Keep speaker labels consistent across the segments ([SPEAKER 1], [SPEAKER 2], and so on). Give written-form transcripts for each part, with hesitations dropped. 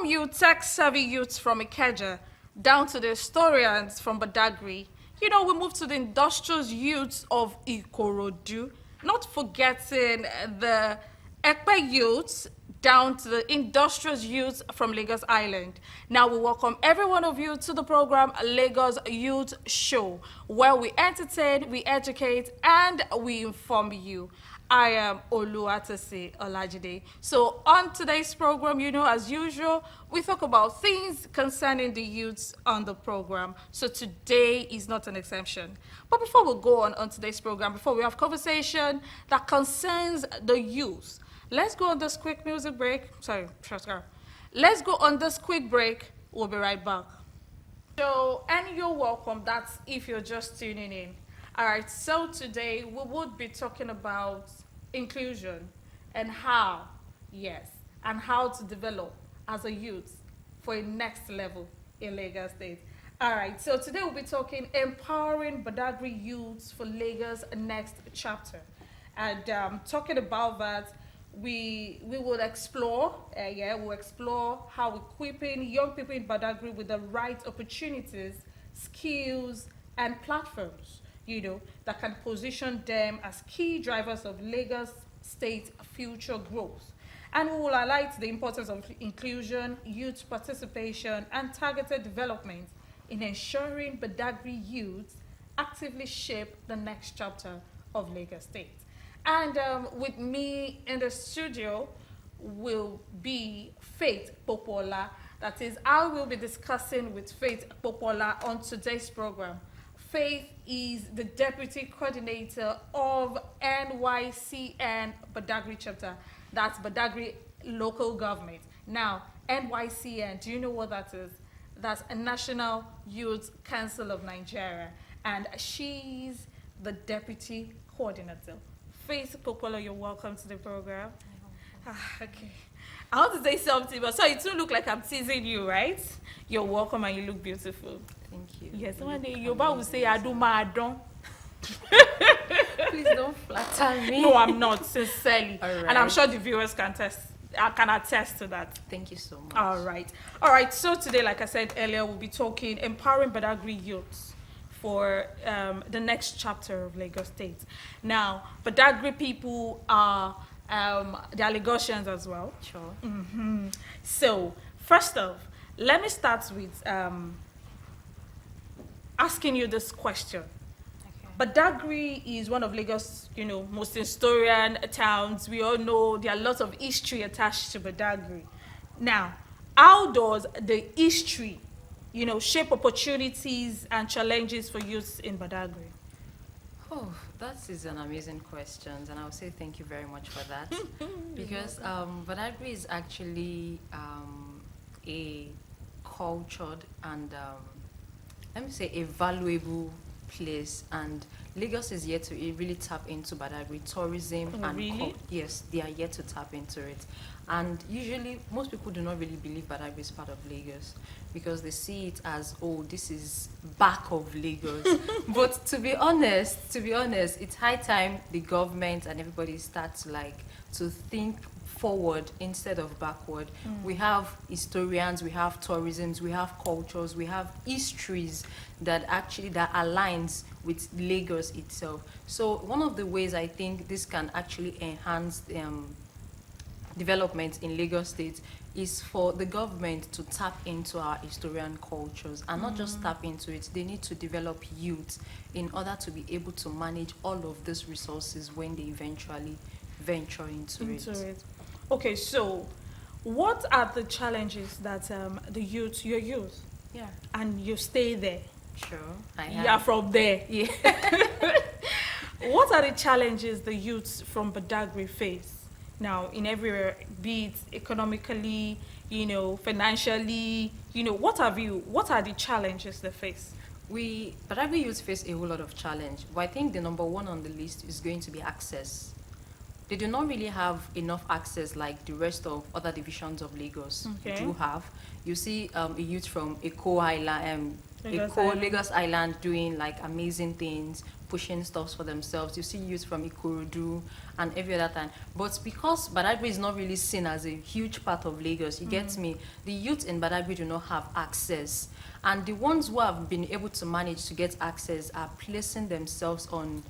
[SPEAKER 1] you tech-savvy youths from Ikeja down to the historians from Badagry, we move to the industrious youths of Ikorodu, not forgetting the Ekpe youths down to the industrious youths from Lagos Island. Now we welcome every one of you to the program Lagos Youth Show, where we entertain, we educate, and we inform you. I am Oluwatasi Olajide. So on today's program, as usual, we talk about things concerning the youths on the program. So today is not an exception. But before we go on today's program, before we have conversation that concerns the youth, let's go on this quick music break. Sorry, let's go on this quick break. We'll be right back. So, and you're welcome. That's if you're just tuning in. All right, so today we would be talking about inclusion and how, yes, and how to develop as a youth for a next level in Lagos State. All right, so today we'll be talking empowering Badagry youths for Lagos next chapter. And talking about that, we will explore, we'll explore how equipping young people in Badagry with the right opportunities, skills, and platforms that can position them as key drivers of Lagos State future growth. And we will highlight the importance of inclusion, youth participation, and targeted development in ensuring Badagry youths actively shape the next chapter of Lagos State. And with me in the studio will be Faith Popola. That is, I will be discussing with Faith Popola on today's program. Faith is the Deputy Coordinator of NYCN Badagry Chapter. That's Badagry Local Government. Now, NYCN, do you know what that is? That's a National Youth Council of Nigeria. And she's the Deputy Coordinator. Faith Popola, you're welcome to the program. Okay. I want to say something, but so it will look like I'm teasing you, right? You're welcome and you look beautiful.
[SPEAKER 2] Thank you.
[SPEAKER 1] Yes, one day Yoba will say, I do my adon.
[SPEAKER 2] Please don't flatter me.
[SPEAKER 1] No, I'm not, sincerely.
[SPEAKER 2] All right.
[SPEAKER 1] And I'm sure the viewers can attest to that.
[SPEAKER 2] Thank you so much.
[SPEAKER 1] All right. So today, like I said earlier, we'll be talking empowering Badagry youths for the next chapter of Lagos State. Now, Badagry people are they are Lagosians as well.
[SPEAKER 2] Sure.
[SPEAKER 1] So, first off, let me start with asking you this question. Okay. Badagry is one of Lagos, most historian towns. We all know there are lots of history attached to Badagry. Now, how does the history, shape opportunities and challenges for youths in Badagry?
[SPEAKER 2] Oh, that is an amazing question, and I would say thank you very much for that. Because Badagry is actually a cultured and let me say a valuable place, and Lagos is yet to really tap into Badagry tourism.
[SPEAKER 1] Oh,
[SPEAKER 2] and
[SPEAKER 1] really?
[SPEAKER 2] Yes, they are yet to tap into it. And usually most people do not really believe Badagry is part of Lagos because they see it as, oh, this is back of Lagos. But to be honest, it's high time the government and everybody starts to think forward instead of backward. We have historians, we have tourisms, we have cultures, we have histories that aligns with Lagos itself. So one of the ways I think this can actually enhance development in Lagos State is for the government to tap into our historian cultures and not just tap into it. They need to develop youth in order to be able to manage all of these resources when they eventually venture into it.
[SPEAKER 1] Okay, so what are the challenges that your youth,
[SPEAKER 2] Yeah,
[SPEAKER 1] and you stay there?
[SPEAKER 2] sure.
[SPEAKER 1] You are from there.
[SPEAKER 2] Yeah.
[SPEAKER 1] What are the challenges the youths from Badagry face now in everywhere, be it economically, financially, what are the challenges they face?
[SPEAKER 2] Badagry youth face a whole lot of challenge, but I think the number one on the list is going to be access. They do not really have enough access like the rest of other divisions of Lagos do have. You see a youth from Eko Island,
[SPEAKER 1] Lagos Island.
[SPEAKER 2] Lagos Island doing like amazing things, pushing stuff for themselves. You see youth from Ikorodu and every other time. But because Badagry is not really seen as a huge part of Lagos, you get me, the youth in Badagry do not have access. And the ones who have been able to manage to get access are placing themselves on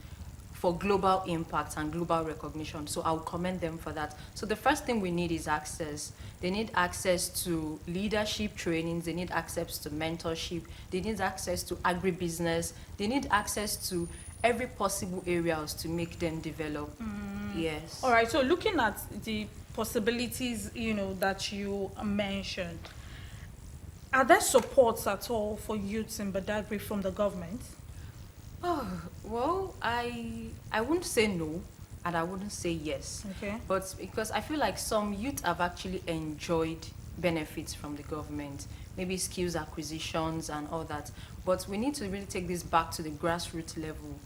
[SPEAKER 2] for global impact and global recognition. So I'll commend them for that. So the first thing we need is access. They need access to leadership trainings. They need access to mentorship. They need access to agribusiness. They need access to every possible areas to make them develop. Yes.
[SPEAKER 1] All right, so looking at the possibilities, that you mentioned, are there supports at all for youths in Badagry from the government?
[SPEAKER 2] Oh, well, I wouldn't say no, and I wouldn't say yes.
[SPEAKER 1] Okay.
[SPEAKER 2] But because I feel like some youth have actually enjoyed benefits from the government, maybe skills acquisitions and all that. But we need to really take this back to the grassroots level.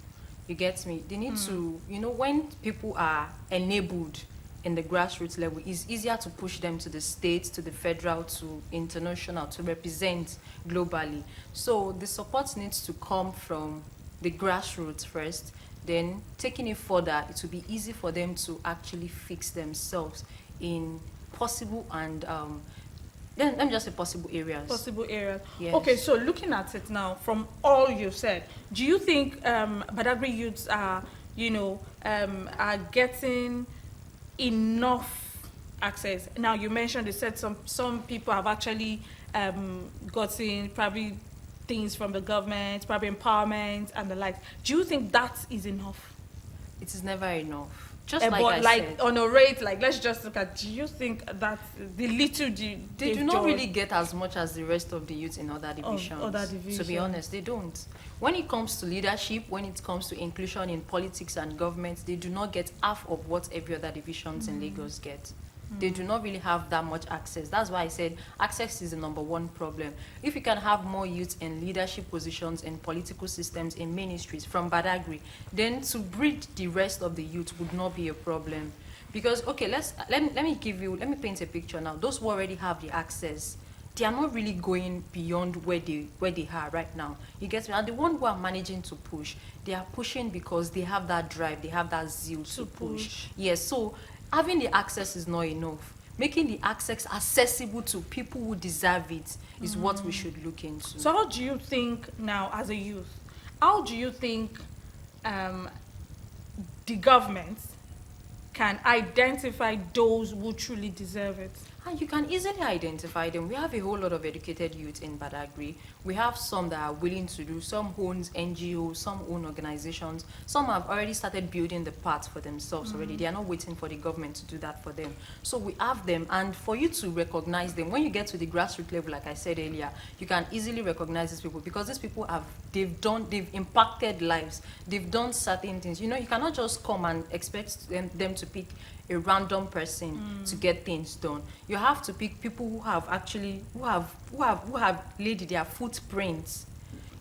[SPEAKER 2] You get me? They need to, when people are enabled in the grassroots level, it's easier to push them to the state, to the federal, to international, to represent globally. So the support needs to come from the grassroots first, then taking it further, it will be easy for them to actually fix themselves in possible and let me just say possible areas.
[SPEAKER 1] Possible areas.
[SPEAKER 2] Yes.
[SPEAKER 1] Okay, so looking at it now, from all you said, do you think Badagry youths are, are getting enough access? Now, you mentioned, you said some people have actually gotten probably things from the government, probably empowerment and the like. Do you think that is enough?
[SPEAKER 2] It is never enough. Just
[SPEAKER 1] But
[SPEAKER 2] like I said,
[SPEAKER 1] on a rate, let's just look at, do you think that the little
[SPEAKER 2] they do not really get as much as the rest of the youth in other divisions.
[SPEAKER 1] Other
[SPEAKER 2] To be
[SPEAKER 1] divisions.
[SPEAKER 2] honest, they don't. When it comes to leadership, when it comes to inclusion in politics and government, they do not get half of what every other divisions in Lagos get. They do not really have that much access. That's why I said access is the number one problem. If we can have more youth in leadership positions in political systems, in ministries from Badagry, then to breed the rest of the youth would not be a problem. Because, okay, let me paint a picture now. Those who already have the access, they are not really going beyond where they are right now. You get me? And the one who are managing to push, they are pushing because they have that drive, they have that zeal to push. Yes, so having the access is not enough. Making the access accessible to people who deserve it is what we should look into.
[SPEAKER 1] So how do you think now, as a youth, how do you think the government can identify those who truly deserve it?
[SPEAKER 2] And you can easily identify them. We have a whole lot of educated youth in Badagry. We have some that are willing to do, some owns NGOs, some own organizations, some have already started building the path for themselves already. They are not waiting for the government to do that for them. So we have them, and for you to recognize them, when you get to the grassroots level, like I said earlier, you can easily recognize these people because these people they've impacted lives. They've done certain things. You cannot just come and expect them to pick a random person to get things done. You have to pick people who have laid their footprints,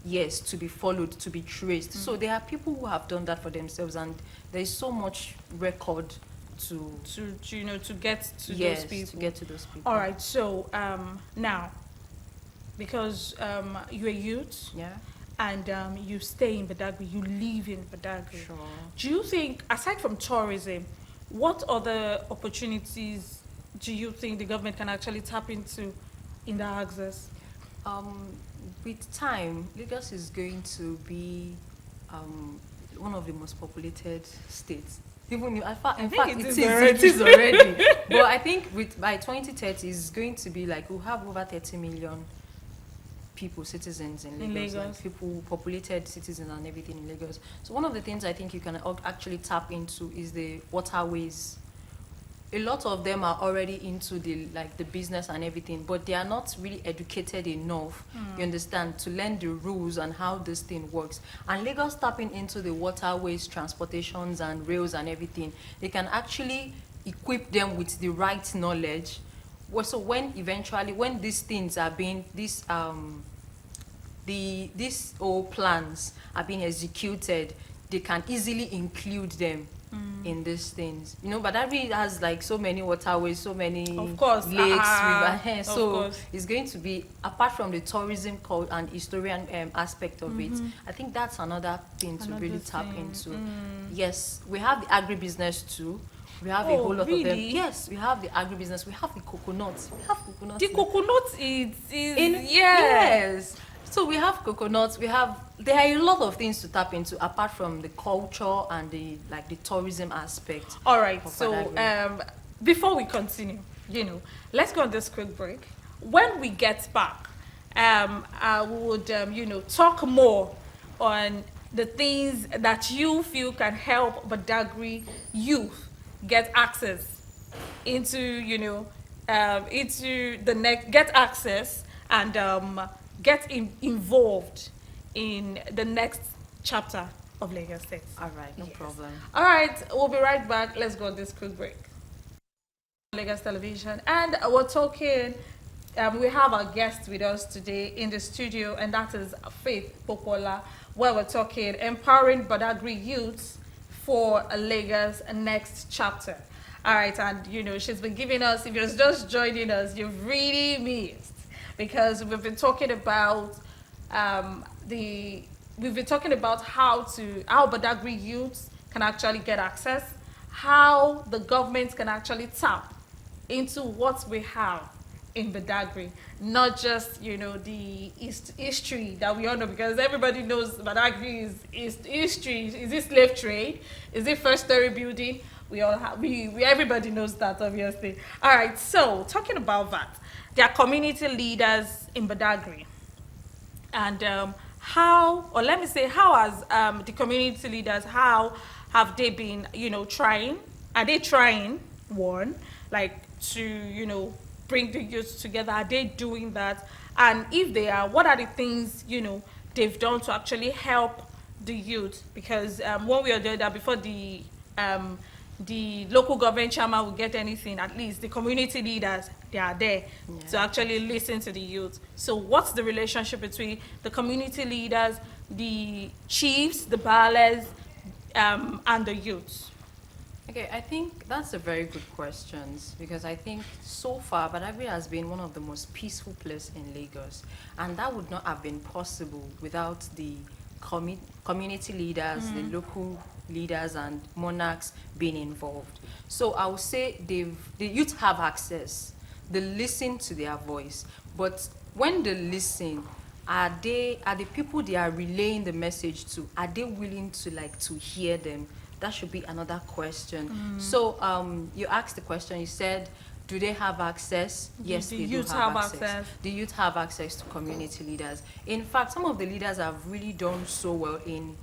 [SPEAKER 2] yes, to be followed, to be traced. So there are people who have done that for themselves, and there is so much record to
[SPEAKER 1] get to
[SPEAKER 2] yes,
[SPEAKER 1] those people.
[SPEAKER 2] to get to those people.
[SPEAKER 1] All right. So now, because you're a youth,
[SPEAKER 2] Yeah.
[SPEAKER 1] and you stay in Badagry, you live in Badagry.
[SPEAKER 2] Sure.
[SPEAKER 1] Do you think, aside from tourism, what other opportunities do you think the government can actually tap into in that access?
[SPEAKER 2] With time, Lagos is going to be one of the most populated states. Even in fact, it is already. But I think by 2030, it's going to be like we'll have over 30 million people, citizens in Lagos. Like people, populated citizens and everything in Lagos. So one of the things I think you can actually tap into is the waterways. A lot of them are already into the business and everything, but they are not really educated enough, you understand, to learn the rules and how this thing works. And Lagos tapping into the waterways, transportations and rails and everything, they can actually equip them with the right knowledge. So when these things are being these old plans are being executed, they can easily include them in these things. You know, Badagry has like so many waterways, so many
[SPEAKER 1] Of course,
[SPEAKER 2] lakes, river.
[SPEAKER 1] of
[SPEAKER 2] So
[SPEAKER 1] course.
[SPEAKER 2] it's going to be, apart from the tourism and historian aspect of it, I think that's another thing to really tap into. Yes, we have the agribusiness too. We have a
[SPEAKER 1] Oh,
[SPEAKER 2] whole lot of them.
[SPEAKER 1] really?
[SPEAKER 2] Yes, we have the agribusiness. We have the coconuts. We have coconuts.
[SPEAKER 1] The coconut is yeah.
[SPEAKER 2] Yes. So we have coconuts. There are a lot of things to tap into apart from the culture and the tourism aspect.
[SPEAKER 1] All right.
[SPEAKER 2] of
[SPEAKER 1] So
[SPEAKER 2] Badagry.
[SPEAKER 1] before we continue, let's go on this quick break. When we get back, I would talk more on the things that you feel can help Badagry youth get access into into the next, get access and get involved in the next chapter of Lagos State.
[SPEAKER 2] All right, no
[SPEAKER 1] Yes.
[SPEAKER 2] problem.
[SPEAKER 1] All right, we'll be right back. Let's go on this quick break. Lagos Television, and we're talking. We have our guest with us today in the studio, and that is Faith Popola, where we're talking empowering Badagry youths for a Lagos next chapter. All right, and she's been giving us, if you're just joining us, you've really missed, because we've been talking about how Badagry youths can actually get access, how the government can actually tap into what we have in Badagry, not just the history that we all know, because everybody knows Badagry is history. Is it slave trade? Is it first story building? Everybody knows that, obviously. All right, so talking about that, there are community leaders in Badagry, and how has the community leaders, how have they been trying? Are they trying, one, like, to bring the youth together? Are they doing that? And if they are, what are the things they've done to actually help the youth? Because one way or the other, before the local government chairman will get anything, at least the community leaders, they are there to actually listen to the youth. So what's the relationship between the community leaders, the chiefs, the baales, and the youths?
[SPEAKER 2] Okay, I think that's a very good question, because I think so far Badagry has been one of the most peaceful places in Lagos, and that would not have been possible without the community leaders, the local leaders and monarchs being involved. So I would say the youth have access, they listen to their voice, but when they listen, are the people they are relaying the message to, are they willing to hear them? That should be another question. So you asked the question, you said, do they have access? Yes,
[SPEAKER 1] The
[SPEAKER 2] they do
[SPEAKER 1] youth
[SPEAKER 2] have
[SPEAKER 1] have
[SPEAKER 2] access.
[SPEAKER 1] access.
[SPEAKER 2] The youth have access to community leaders. In fact, some of the leaders have really done so well in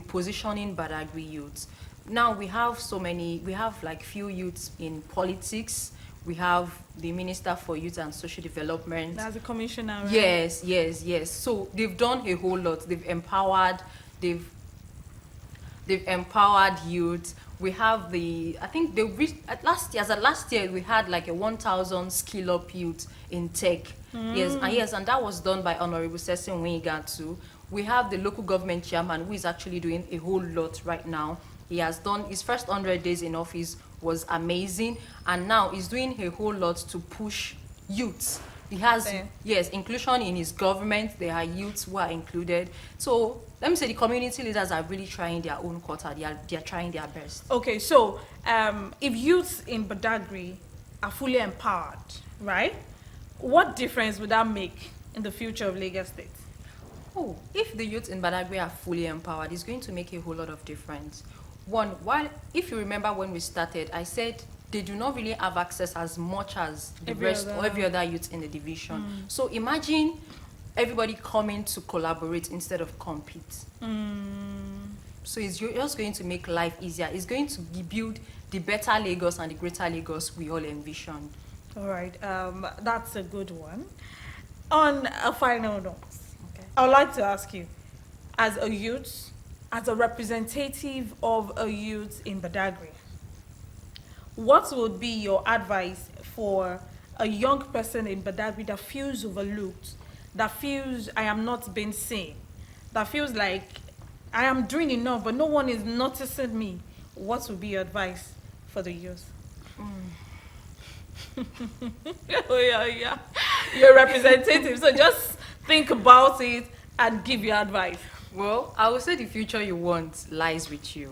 [SPEAKER 2] positioning Badagry youths. Now we have like few youths in politics. We have the Minister for Youth and Social Development.
[SPEAKER 1] That's the commissioner, right?
[SPEAKER 2] Yes. So they've done a whole lot. They've empowered youth. We have I think they reached last year we had like a 1,000 skill up youth in tech. Yes, and that was done by Honorable Sessin Winger too. We have the local government chairman who is actually doing a whole lot right now. He has done his first 100 days in office was amazing, and now he's doing a whole lot to push youths. He has inclusion in his government. There are youths who are included. So let me say the community leaders are really trying their own quota. They are trying their best.
[SPEAKER 1] Okay, so if youths in Badagry are fully empowered, right? What difference would that make in the future of Lagos State?
[SPEAKER 2] Oh, if the youth in Badagry are fully empowered, it's going to make a whole lot of difference. One, if you remember when we started, I said they do not really have access as much as every other youth in the division. So imagine everybody coming to collaborate instead of compete. So it's just going to make life easier. It's going to build the better Lagos and the greater Lagos we all envisioned.
[SPEAKER 1] All right, that's a good one. On a final note, I would like to ask you, as a youth, as a representative of a youth in Badagry, what would be your advice for a young person in Badagry that feels overlooked, that feels I am not being seen, that feels like I am doing enough but no one is noticing me? what would be your advice for the youth? Oh, yeah. You're a representative, so just think about it and give your advice.
[SPEAKER 2] Well, I would say the future you want lies with you.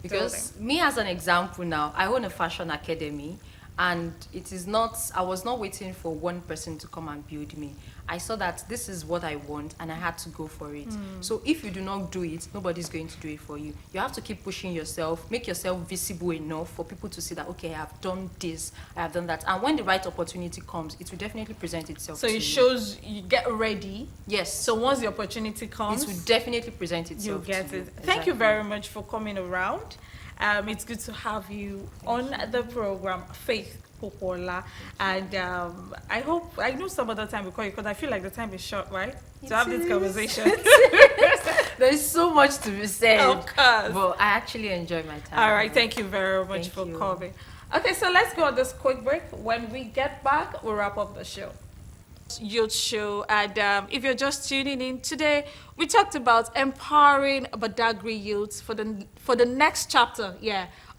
[SPEAKER 2] Because me, as an example now, I own a fashion academy, and it is not, I was not waiting for one person to come and build me. I saw that this is what I want and I had to go for it. So if you do not do it, nobody's going to do it for you. You have to keep pushing yourself, make yourself visible enough for people to see that, okay, I have done this, I have done that. And when the right opportunity comes, it will definitely present itself
[SPEAKER 1] So
[SPEAKER 2] to
[SPEAKER 1] it
[SPEAKER 2] you.
[SPEAKER 1] shows you get ready.
[SPEAKER 2] Yes.
[SPEAKER 1] So once the opportunity comes,
[SPEAKER 2] it will definitely present
[SPEAKER 1] you'll
[SPEAKER 2] itself
[SPEAKER 1] get
[SPEAKER 2] to
[SPEAKER 1] it.
[SPEAKER 2] you.
[SPEAKER 1] Thank you
[SPEAKER 2] Exactly.
[SPEAKER 1] very much for coming around. It's good to have you on the program, Faith Popola. And I know some other time we call you, because I feel like the time is short, right? To have this conversation.
[SPEAKER 2] There's so much to be said.
[SPEAKER 1] Of course.
[SPEAKER 2] But I actually enjoy my time.
[SPEAKER 1] All right, thank you very much
[SPEAKER 2] Thank
[SPEAKER 1] for
[SPEAKER 2] you.
[SPEAKER 1] coming. Okay, so let's go on this quick break. When we get back, we'll wrap up the show. Youth show, and if you're just tuning in today, we talked about empowering Badagry youths for the next chapter,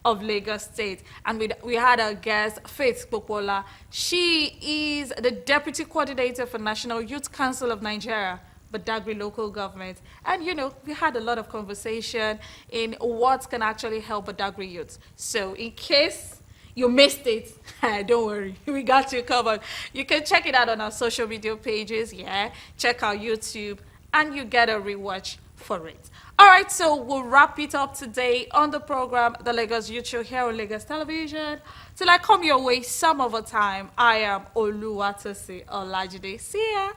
[SPEAKER 1] of Lagos State, and we had our guest Faith Popola. She is the deputy coordinator for National Youth Council of Nigeria, Badagry local government, and we had a lot of conversation in what can actually help Badagry youths. So in case you missed it, don't worry, we got you covered. You can check it out on our social media pages, check our YouTube, and you get a rewatch for it. All right, so we'll wrap it up today on the program, the Lagos Youth Show here on Lagos Television. Till I come your way some other time, I am Oluwatosi Olajide. See ya.